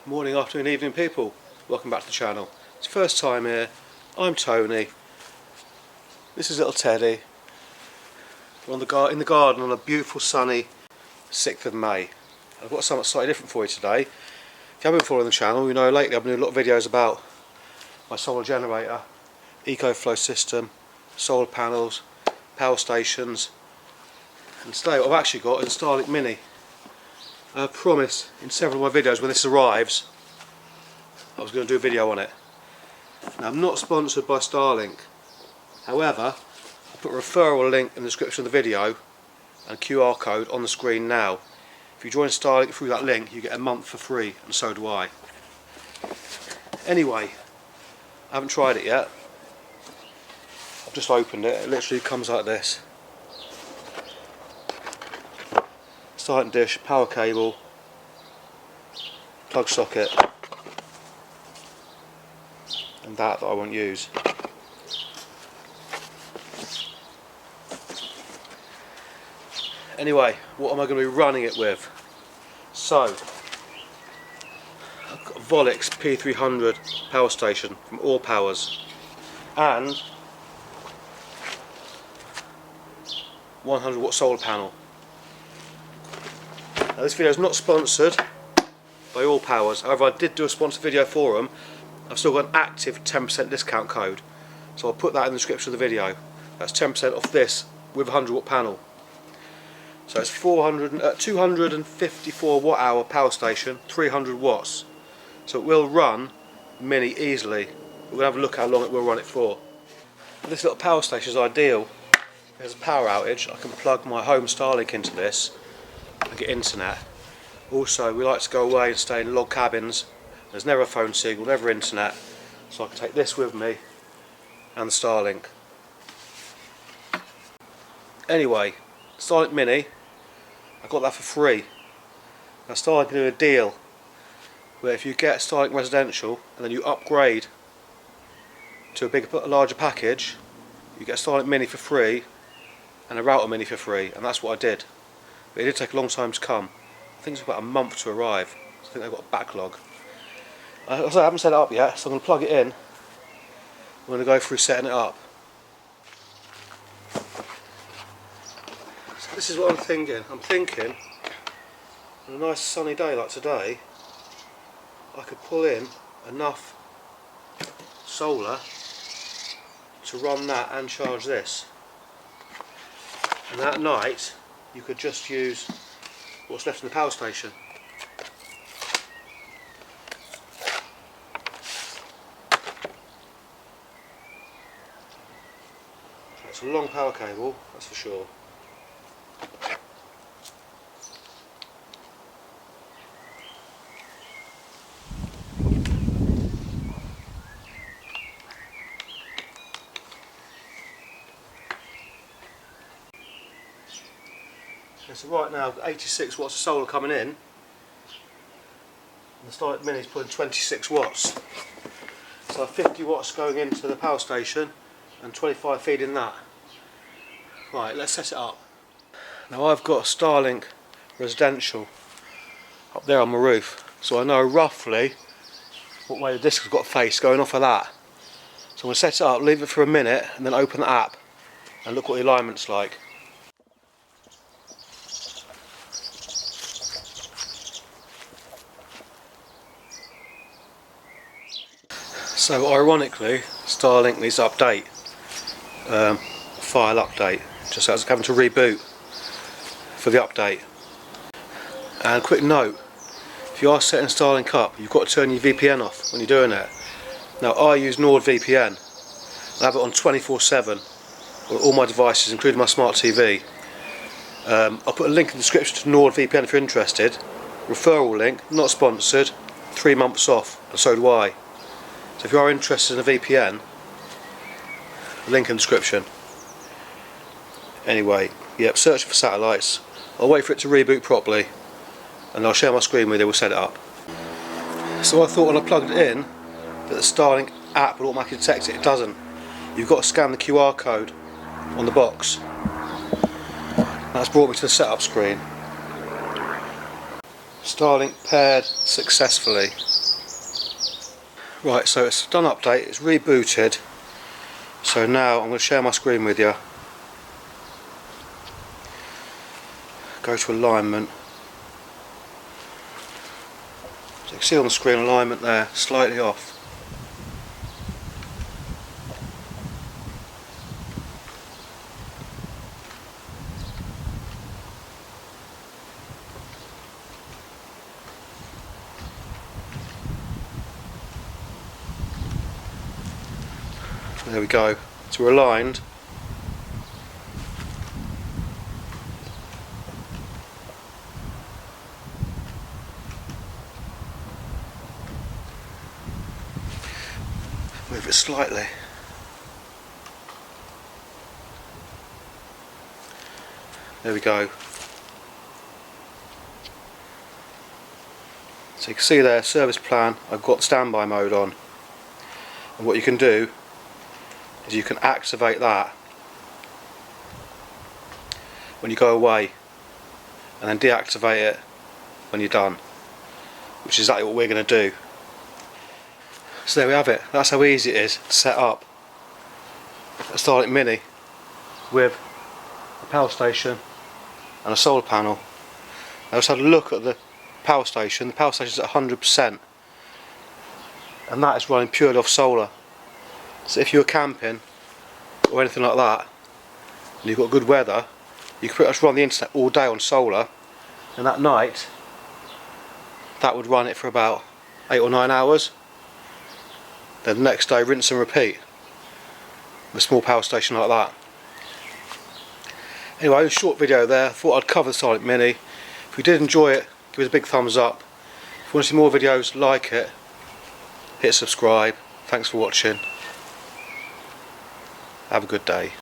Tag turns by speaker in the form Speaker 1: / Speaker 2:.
Speaker 1: Morning, afternoon, evening people, welcome back to the channel. It's the first time here. I'm Tony, this is little Teddy. We're in the garden on a beautiful sunny 6th of May. I've got something slightly different for you today. If you haven't been following the channel, you know lately I've been doing a lot of videos about my solar generator, EcoFlow system, solar panels, power stations, and today what I've actually got is a Starlink Mini. I promised in several of my videos when this arrives I was going to do a video on it. Now I'm not sponsored by Starlink, however I'll put a referral link in the description of the video and a QR code on the screen now. If you join Starlink through that link you get a month for free, and so do I. Anyway, I haven't tried it yet. I've just opened it. It literally comes like this. Starlink dish, power cable, plug socket, and that I won't use. Anyway, what am I going to be running it with? So, I've got a Volix P300 power station from Allpowers and 100 watt solar panel. Now this video is not sponsored by Allpowers, however I did do a sponsored video for them. I've still got an active 10% discount code, so I'll put that in the description of the video. That's 10% off this with a 100 watt panel. So it's 254 watt hour power station, 300 watts. So it will run Mini easily. We'll have a look how long it will run it for. This little power station is ideal. If there's a power outage, I can plug my home Starlink into this and get internet. Also, we like to go away and stay in log cabins. There's never a phone signal, never internet, so I can take this with me and the Starlink. Anyway, Starlink Mini, I got that for free. Now Starlink can do a deal where if you get Starlink Residential and then you upgrade to a larger package, you get a Starlink Mini for free and a router Mini for free, and that's what I did. But it did take a long time to come. I think it's about a month to arrive. I think they've got a backlog. I haven't set it up yet, so I'm going to plug it in. I'm going to go through setting it up. So this is what I'm thinking. I'm thinking, on a nice sunny day like today, I could pull in enough solar to run that and charge this. And at night, you could just use what's left in the power station. It's a long power cable, that's for sure. So right now I've got 86 watts of solar coming in, and the Starlink Mini is putting 26 watts. So 50 watts going into the power station and 25 feeding that. Right, let's set it up. Now I've got Starlink Residential up there on my roof, so I know roughly what way the disc has got face going off of that. So I'm going to set it up, leave it for a minute, and then open the app and look what the alignment's like. So ironically, Starlink needs to update, file update, just as having to reboot for the update. And quick note, if you are setting Starlink up, you've got to turn your VPN off when you're doing it. Now I use NordVPN, I have it on 24/7 on all my devices including my smart TV. I'll put a link in the description to NordVPN if you're interested. Referral link, not sponsored, 3 months off, and so do I. So if you are interested in a VPN, link in the description. Anyway, yep, search for satellites. I'll wait for it to reboot properly and I'll share my screen with you, we'll set it up. So I thought when I plugged it in that the Starlink app would automatically detect it. It doesn't. You've got to scan the QR code on the box. That's brought me to the setup screen. Starlink paired successfully. Right, so it's done update, it's rebooted. So now I'm going to share my screen with you. Go to alignment. So you can see on the screen alignment there, slightly off. There we go, so we're aligned. Move it slightly. There we go. So you can see there, service plan, I've got standby mode on. And what you can do is you can activate that when you go away and then deactivate it when you're done, which is exactly what we're going to do. So there we have it, that's how easy it is to set up a Starlink Mini with a power station and a solar panel. I just had a look at the power station. The power station is at 100% and that is running purely off solar. So if you're camping or anything like that and you've got good weather, you can pretty much run the internet all day on solar, and at night that would run it for about 8 or 9 hours. Then the next day rinse and repeat with a small power station like that. Anyway, a short video there. I thought I'd cover the Starlink Mini. If you did enjoy it, give it a big thumbs up. If you want to see more videos, like it, hit subscribe. Thanks for watching. Have a good day.